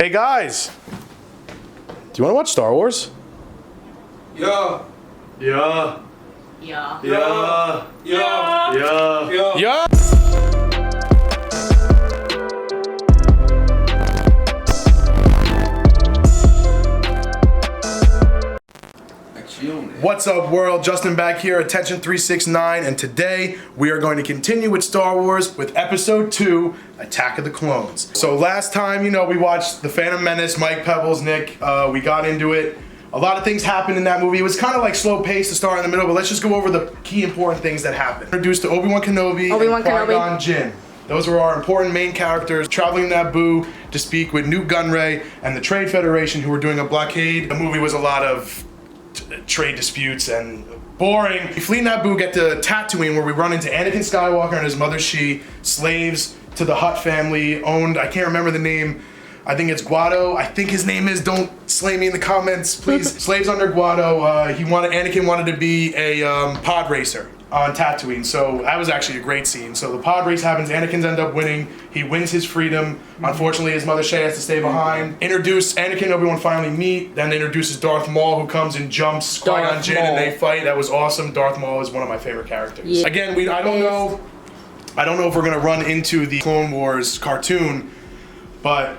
Hey guys, do you want to watch Star Wars? Yeah. Yeah. Yeah. Yeah. Yeah. Yeah. Yeah. Yeah. What's up, world? Justin back here, Attention 369, and today we are going to continue with Star Wars with Episode 2, Attack of the Clones. So last time, we watched The Phantom Menace, Mike, Pebbles, Nick, we got into it. A lot of things happened in that movie. It was kind of like slow paced to start in the middle, but let's just go over the key important things that happened. Introduced to Obi-Wan Kenobi and Qui-Gon Jinn. Those were our important main characters traveling to Naboo to speak with Newt Gunray and the Trade Federation, who were doing a blockade. The movie was a lot of trade disputes and boring. We flee Naboo, get to Tatooine, where we run into Anakin Skywalker and his mother She, slaves to the Hutt family, owned, I can't remember the name, I think it's Guado. I think his name is, don't slay me in the comments, please. Slaves under Guado. Anakin wanted to be a pod racer on Tatooine, so that was actually a great scene. So the pod race happens, Anakin ends up winning, he wins his freedom. Unfortunately, his mother Shay has to stay behind. Anakin and Obi-Wan finally meet, then introduces Darth Maul, who comes and jumps Qui-Gon Jinn, and they fight. That was awesome. Darth Maul is one of my favorite characters. Yeah. Again, I don't know if we're gonna run into the Clone Wars cartoon, but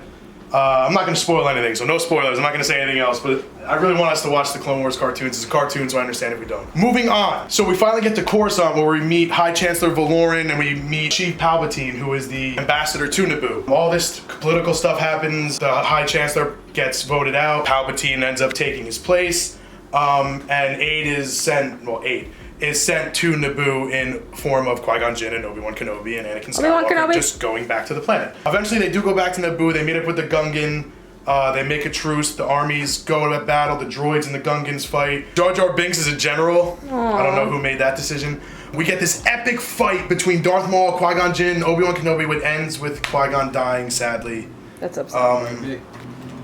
I'm not going to spoil anything, so no spoilers. I'm not going to say anything else, but I really want us to watch the Clone Wars cartoons. It's a cartoon, so I understand if we don't. Moving on. So we finally get to Coruscant, where we meet High Chancellor Valoran, and we meet Chief Palpatine, who is the ambassador to Naboo. All this political stuff happens. The High Chancellor gets voted out. Palpatine ends up taking his place, and Aid is sent to Naboo in form of Qui-Gon Jinn and Obi-Wan Kenobi and Anakin Skywalker, just going back to the planet. Eventually they do go back to Naboo, they meet up with the Gungan, they make a truce, the armies go to battle, the droids and the Gungans fight. Jar Jar Binks is a general. Aww. I don't know who made that decision. We get this epic fight between Darth Maul, Qui-Gon Jinn, Obi-Wan Kenobi, which ends with Qui-Gon dying, sadly. That's upsetting.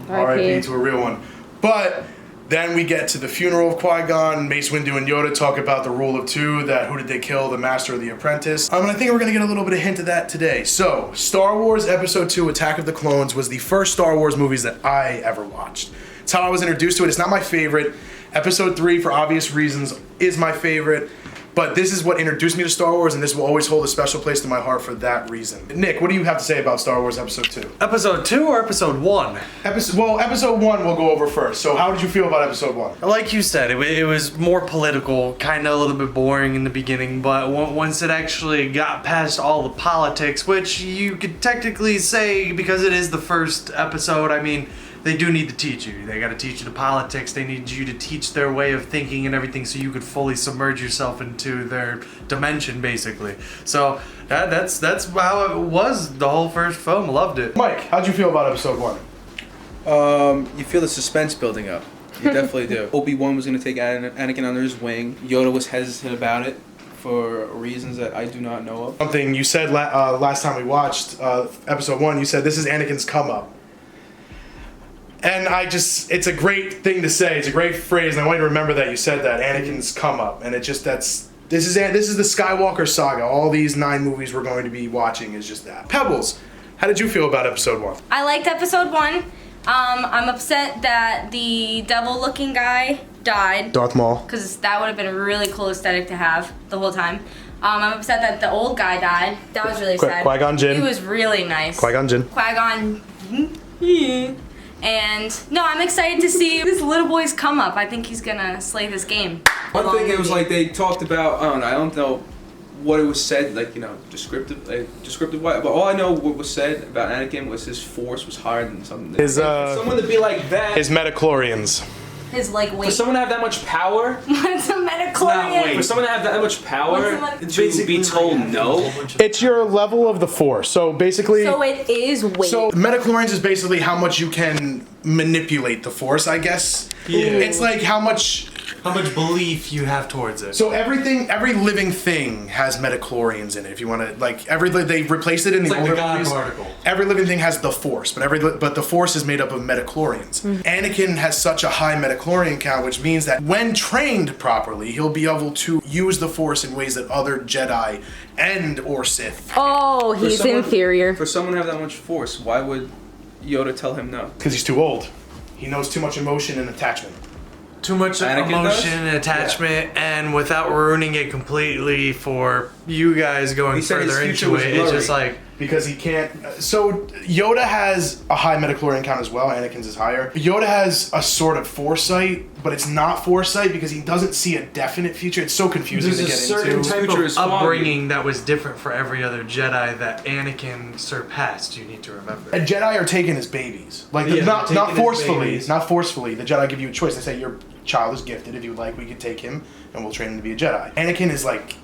R.I.P. to a real one. But then we get to the funeral of Qui-Gon. Mace Windu and Yoda talk about the rule of two, that who did they kill, the master or the apprentice. And I think we're gonna get a little bit of hint of that today. So, Star Wars Episode 2, Attack of the Clones was the first Star Wars movies that I ever watched. It's how I was introduced to it. It's not my favorite. Episode 3, for obvious reasons, is my favorite. But this is what introduced me to Star Wars, and this will always hold a special place in my heart for that reason. Nick, what do you have to say about Star Wars Episode 2? Episode 2 or Episode 1? Episode 1 we'll go over first. So how did you feel about Episode 1? Like you said, it was more political, kind of a little bit boring in the beginning, but once it actually got past all the politics, which you could technically say, because it is the first episode, I mean, they do need to teach you. They got to teach you the politics. They need you to teach their way of thinking and everything, so you could fully submerge yourself into their dimension, basically. So that's how it was. The whole first film, loved it. Mike, how'd you feel about Episode 1? You feel the suspense building up. You definitely do. Obi-Wan was going to take Anakin under his wing. Yoda was hesitant about it for reasons that I do not know of. Something you said last time we watched Episode 1, you said this is Anakin's come up. And it's a great thing to say. It's a great phrase, and I want you to remember that you said that, Anakin's come up. And this is the Skywalker saga. All these 9 movies we're going to be watching is just that. Pebbles, how did you feel about Episode 1? I liked Episode 1. I'm upset that the devil-looking guy died. Darth Maul. Because that would have been a really cool aesthetic to have the whole time. I'm upset that the old guy died. That was really sad. Qui-Gon Jinn. He was really nice. Qui-Gon Jinn. Qui-Gon. And no, I'm excited to see this little boy's come up. I think he's gonna slay this game. One thing, it was like they talked about, I don't know what it was said, descriptive what, but all I know what was said about Anakin was his force was higher than something. Someone to be like that. His midichlorians. His weight. For someone to have that much power. What's a midichlorian? For someone to have that much power to be told no. It's your level of the force. So basically. So it is weight. So midichlorians is basically how much you can manipulate the force, I guess. Yeah. It's like how much belief you have towards it. So every living thing has midichlorians in it. If you want to, they replaced it in the older movies. Particle. Every living thing has the force, but the force is made up of midichlorians. Mm-hmm. Anakin has such a high midichlorian count, which means that when trained properly, he'll be able to use the force in ways that other Jedi and or Sith. Oh, he's inferior. For someone to have that much force, why would Yoda tell him no? Because he's too old. He knows too much emotion and attachment. Too much Anakin emotion does? and attachment, and without ruining it completely for you guys going He said his further future into was it, it's blurry. just like Because he can't. So Yoda has a high metachlorian count as well. Anakin's is higher. Yoda has a sort of foresight, but it's not foresight because he doesn't see a definite future. It's so confusing there's to a get certain into. type Future of is foggy. upbringing that was different for every other Jedi that Anakin surpassed. You need to remember. And Jedi are taken as babies, like Yeah, not they're taken as forcefully, babies. not forcefully. The Jedi give you a choice. They say your child is gifted. If you would like, we could take him and we'll train him to be a Jedi. Anakin is like,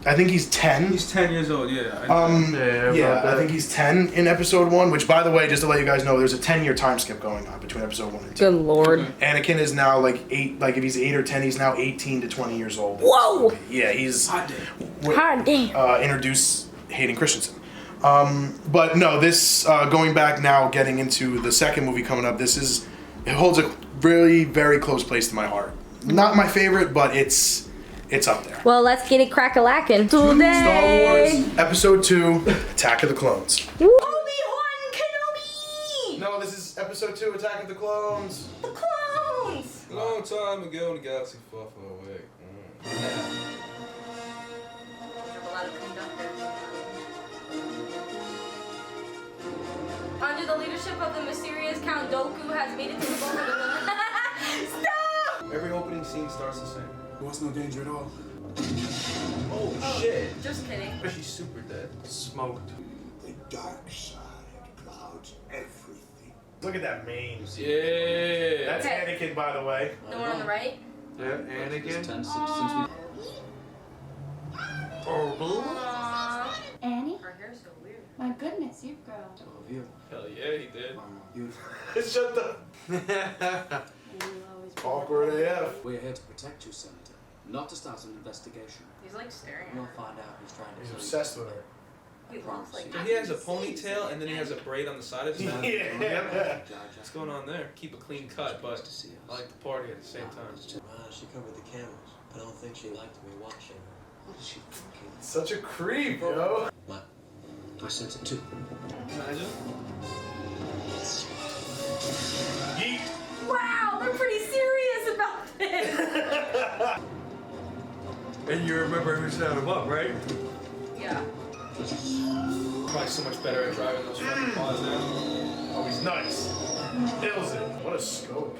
I think he's 10. He's 10 years old. Yeah. Yeah, I think he's 10 in episode 1. Which, by the way, just to let you guys know, there's a 10-year time skip going on between episode 1 and 2. Good lord. Anakin is now like 8. Like if he's 8 or 10, he's now 18 to 20 years old. Whoa! Yeah, he's Hot damn. introduced Hayden Christensen. But no, this going back now, getting into the second movie coming up. It holds a really very close place to my heart. Not my favorite, but it's up there. Well, let's get it crack-a-lackin' Star today. Wars Episode 2, Attack of the Clones. Obi-Wan Kenobi! No, this is Episode 2, Attack of the Clones. The clones! Long time ago in a galaxy far, far away. Under the leadership of the mysterious Count Dooku has made it to the bone of the Stop! Every opening scene starts the same. There was no danger at all. Oh shit. Just kidding. She's super dead. Smoked. The dark side clouds everything. Look at that mane. Yeah. That's Okay. Anakin, by the way. The one on the right? Yeah, Anakin. Aww. Annie? Her hair's so weird. My goodness, you've grown. Hell yeah, he did. Shut the awkward AF. We're here to protect you, Senator, not to start an investigation. He's like staring We'll at her. find out who's trying to He's kill you. obsessed with her. He looks like So he has a ponytail and then he has a braid on the side of his head. Yeah. What's going on there? Keep a clean cut, but I like to party at the same time. She covered the cameras. I don't think she liked me watching her. What is she thinking? Such a creep, yo. What? I sent it too. Imagine. Yeet. Wow, they're pretty serious about this. And you remember who set him up, right? Yeah. Probably so much better at driving those fucking cars now. Oh, he's nice. Kills it. What a scope.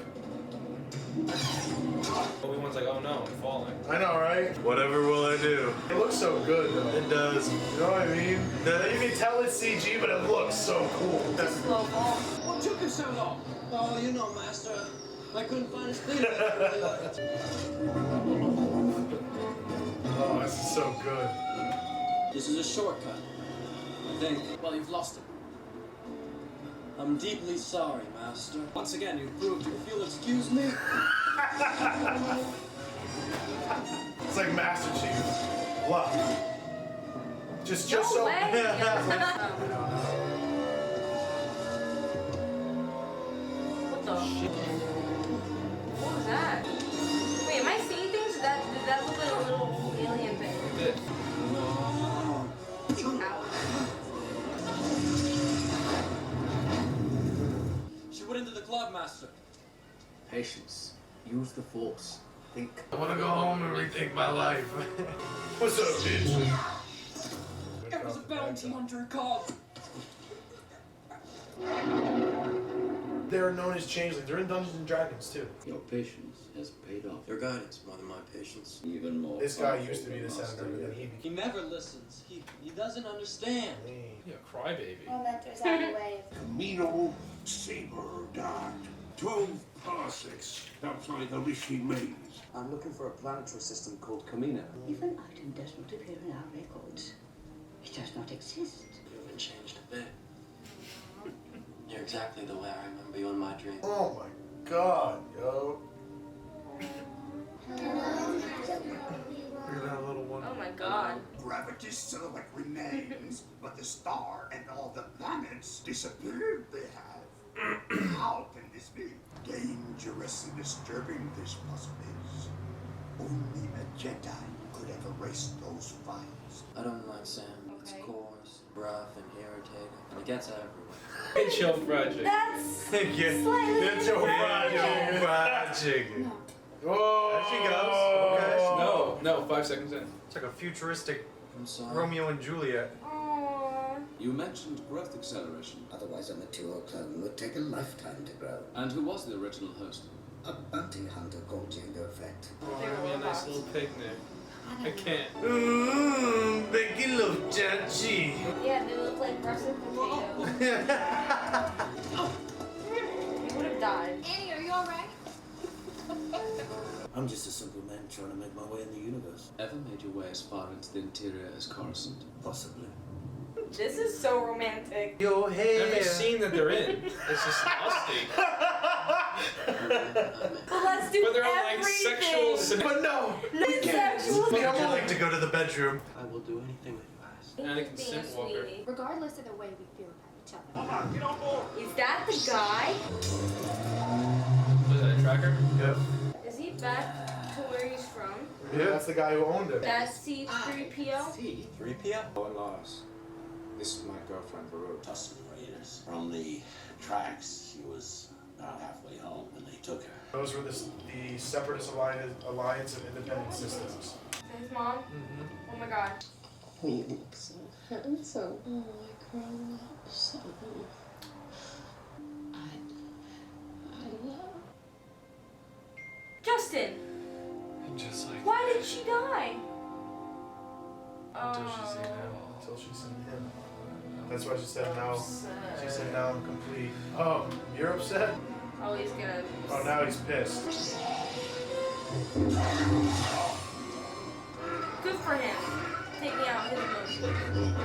Obi-Wan's like, oh no, I'm falling. I know, right? Whatever will I do? It looks so good, though. It does. You know what I mean? You can tell it's CG, but it looks so cool. Slow fall. What took you so long? Oh, you know, Master. I couldn't find his thing. Oh, this is so good. This is a shortcut. I think. Well, you've lost it. I'm deeply sorry, Master. Once again, you proved if you'll excuse me. It's like Master Chief. Love. Just No so. way. What the? What was that? Wait, am I seeing things? Did that look like a little alien thing? He did. She went into the club, Master. Patience. Use the Force. Think. I want to go home and rethink my life. What's up, bitch? There was a bounty hunter called. They're known as changelings. They're in Dungeons and Dragons too. Your patience has paid off. Your guidance more than my patience. Even more. This guy used to be the senator, but then he He never listens. He doesn't understand. became. You're a crybaby. Momentous out of the way. Camino Saber Dart. 12 parsecs outside the Rishi Maze. I'm looking for a planetary system called Camino. If an item does not appear in our records, it does not exist. You haven't changed a bit. You're exactly the way I remember you in my dream. Oh my god, yo. Look at that little one. Oh my god. Gravity silhouette remains, but the star and all the planets disappeared they have. How can this be? Dangerous and disturbing this puzzle is. Only a Jedi could have erased those files. I don't like Sam. It's coarse, rough, and irritating, and it gets everywhere. It's your project. That's slightly It's your inappropriate. fried chicken. No. Whoa. There she goes. Okay. No, 5 seconds in. It's like a futuristic I'm sorry. Romeo and Juliet. Aww. You mentioned growth acceleration. Otherwise, a mature clone would take a lifetime to grow. And who was the original host? A bounty hunter called Jango Fett. Oh, that'd be a nice little picnic. I can't. Mmm, Becky love chachi. Yeah, they look like russet potatoes. You would have died. Annie, are you alright? I'm just a simple man trying to make my way in the universe. Ever made your way as far into the interior as Coruscant? Possibly. This is so romantic. Your hair. Every scene that they're in, it's just lusty. But let's do But they're on like everything. sexual scenarios. But no. No sexual. Would you like to go to the bedroom? I will do anything that you ask. Anakin Being a Sandwalker. sweetie. Regardless of the way we feel about each other. Is that the guy? Was that a tracker? Yep. Is he back to where he's from? Yeah, that's the guy who owned it. That's C-3PO? C-3PO? Oh, Lars. This is my girlfriend, Baru. Tusken Raiders. From the tracks, she was about halfway home when they took her. Those were the Separatist Alliance of Independent Systems. His mom? Oh my god. You look so handsome. Oh, my grown up son. I love. Justin! Just like Why did she die? until she's seen him. Until she seen him. That's why she said now. She said now I'm complete. Oh, you're upset? Oh, he's gonna. Oh, now he's pissed. Good for him. Taking out his emotions.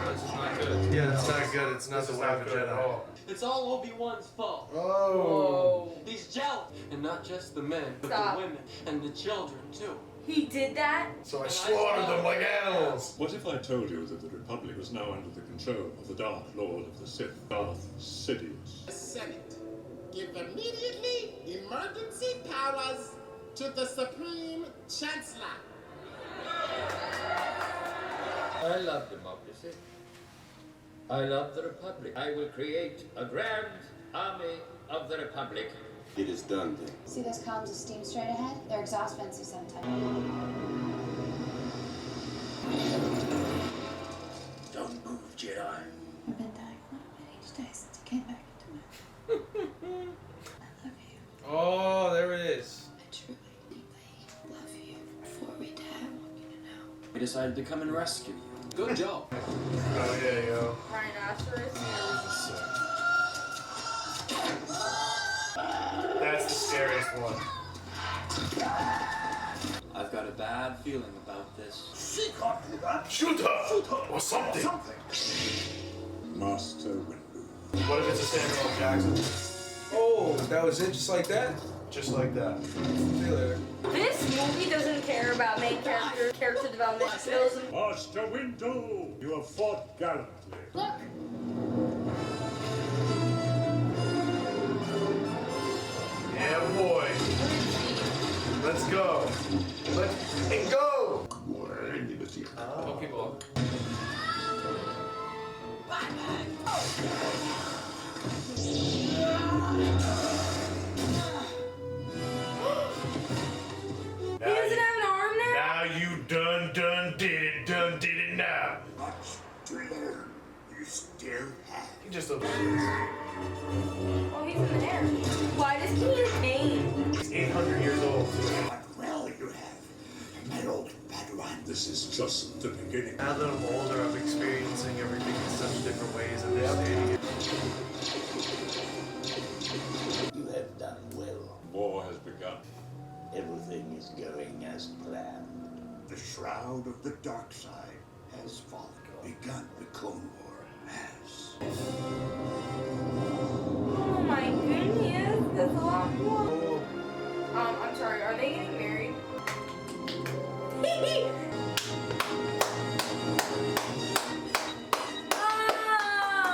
This is not good. Yeah, it's not good. It's not This the is way not of a good at Jedi. all. It's all Obi-Wan's fault. Oh. Whoa. He's jealous. And not just the men, but Stop. the women and the children, too. He did that? So I slaughtered them like animals. What if I told you that the Republic was now under the control of the Dark Lord of the Sith, Darth Sidious? Senate, give immediately emergency powers to the Supreme Chancellor. I love democracy. I love the Republic. I will create a grand army of the Republic. It is done then. See those columns of steam straight ahead? They're exhaust vents of some type. Don't move, Jedi. I've been dying a little bit each day since you came back into my I love you. Oh, there it is. I truly, deeply love you. Before we die, I want you to know. We decided to come and rescue you. Good job. Oh, yeah, yo. Rhinoceros? That's the scariest one. I've got a bad feeling about this. Shoot her! Or something. Master Windu. What if it's a Samuel L. Jackson? Oh, that was it? Just like that? Just like that. See you later. This movie doesn't care about main character development. Master Windu, you have fought gallantly. Look! Yeah, boy. Let's go. Let's go. Oh, people. He doesn't have an arm now? Now you done did it now. Much to learn. You still have. He just looks. Oh, he's in the air. Why does he need a cane? He's 800 years old. What well you have, my old Padawan. This is just the beginning. Now that I'm older, I'm experiencing everything in such different ways, understanding it. You have done well. War has begun. Everything is going as planned. The shroud of the dark side has fallen. Begun. The Clone War has. Oh my goodness, that's a lot more. I'm sorry, are they getting married?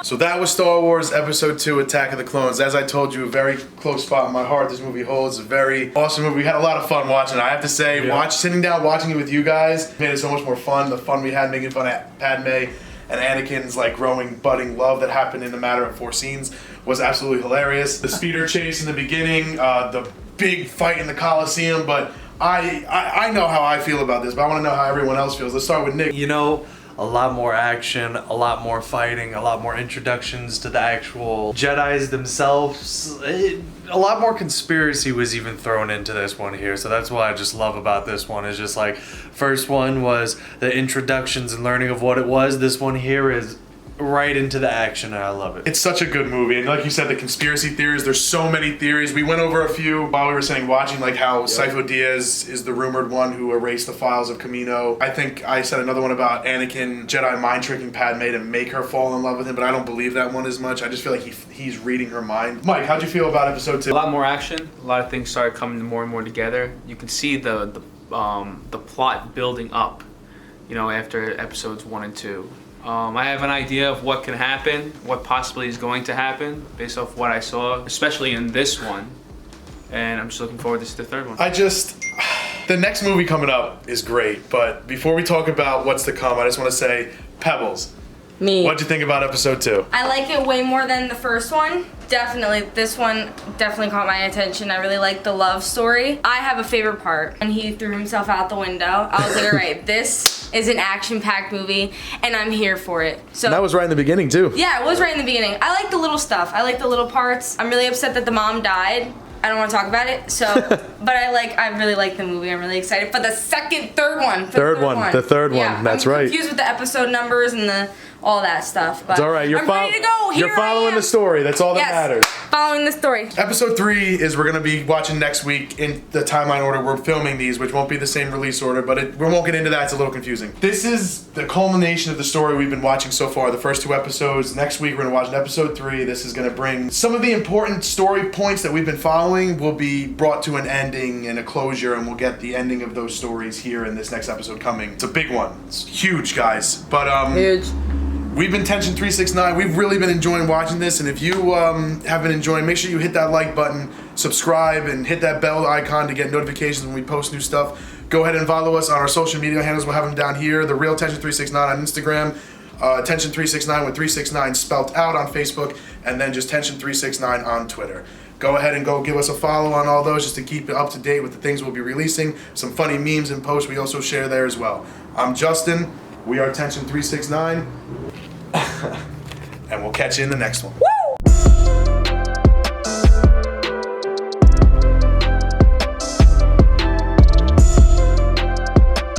So that was Star Wars Episode 2, Attack of the Clones. As I told you, a very close spot in my heart. This movie holds a very awesome movie. We had a lot of fun watching it. I have to say, sitting down watching it with you guys made it so much more fun. The fun we had making fun of Padme and Anakin's like growing, budding love that happened in a matter of 4 scenes was absolutely hilarious. The speeder chase in the beginning, the big fight in the Coliseum, but I know how I feel about this, but I want to know how everyone else feels. Let's start with Nick. You know, a lot more action, a lot more fighting, a lot more introductions to the actual Jedis themselves. A lot more conspiracy was even thrown into this one here, so that's what I just love about this one. Is just like, first one was the introductions and learning of what it was. This one here is right into the action, and I love it. It's such a good movie, and like you said, the conspiracy theories, there's so many theories. We went over a few while we were watching, like how Sifo Dyas is the rumored one who erased the files of Camino. I think I said another one about Anakin Jedi mind tricking Padme to make her fall in love with him, but I don't believe that one as much. I just feel like he's reading her mind. Mike, how'd you feel about episode 2? A lot more action. A lot of things started coming more and more together. You can see the plot building up, you know, after episodes 1 and 2. I have an idea of what can happen, what possibly is going to happen, based off what I saw, especially in this one. And I'm just looking forward to the third one. The next movie coming up is great, but before we talk about what's to come, I just want to say, Pebbles. Me. What'd you think about episode 2? I like it way more than the first one. Definitely, this one definitely caught my attention. I really like the love story. I have a favorite part when he threw himself out the window. I was like, all right, this is an action-packed movie, and I'm here for it. So And that was right in the beginning too. yeah, it was right in the beginning. I like the little stuff. I like the little parts. I'm really upset that the mom died. I don't want to talk about it, so, but I really like the movie. I'm really excited for the third one. The third one, that's right. I'm confused with the episode numbers and all that stuff. But It's all right. I'm ready to go. You're following the story. That's all that matters. Following the story. Episode 3 is we're going to be watching next week in the timeline order. We're filming these, which won't be the same release order, but we won't get into that. It's a little confusing. This is the culmination of the story we've been watching so far, the first 2 episodes. Next week, we're going to watch episode 3. This is going to bring some of the important story points that we've been following will be brought to an ending and a closure, and we'll get the ending of those stories here in this next episode coming. It's a big one. It's huge, guys. But huge. We've been Tension 369. We've really been enjoying watching this, and if you have been enjoying, make sure you hit that like button, subscribe, and hit that bell icon to get notifications when we post new stuff. Go ahead and follow us on our social media handles. We'll have them down here. The Real Tension 369 on Instagram, Tension 369 with 369 spelt out on Facebook, and then just Tension 369 on Twitter. Go ahead and go give us a follow on all those just to keep up to date with the things we'll be releasing. Some funny memes and posts we also share there as well. I'm Justin. We are Tension 369. And we'll catch you in the next one.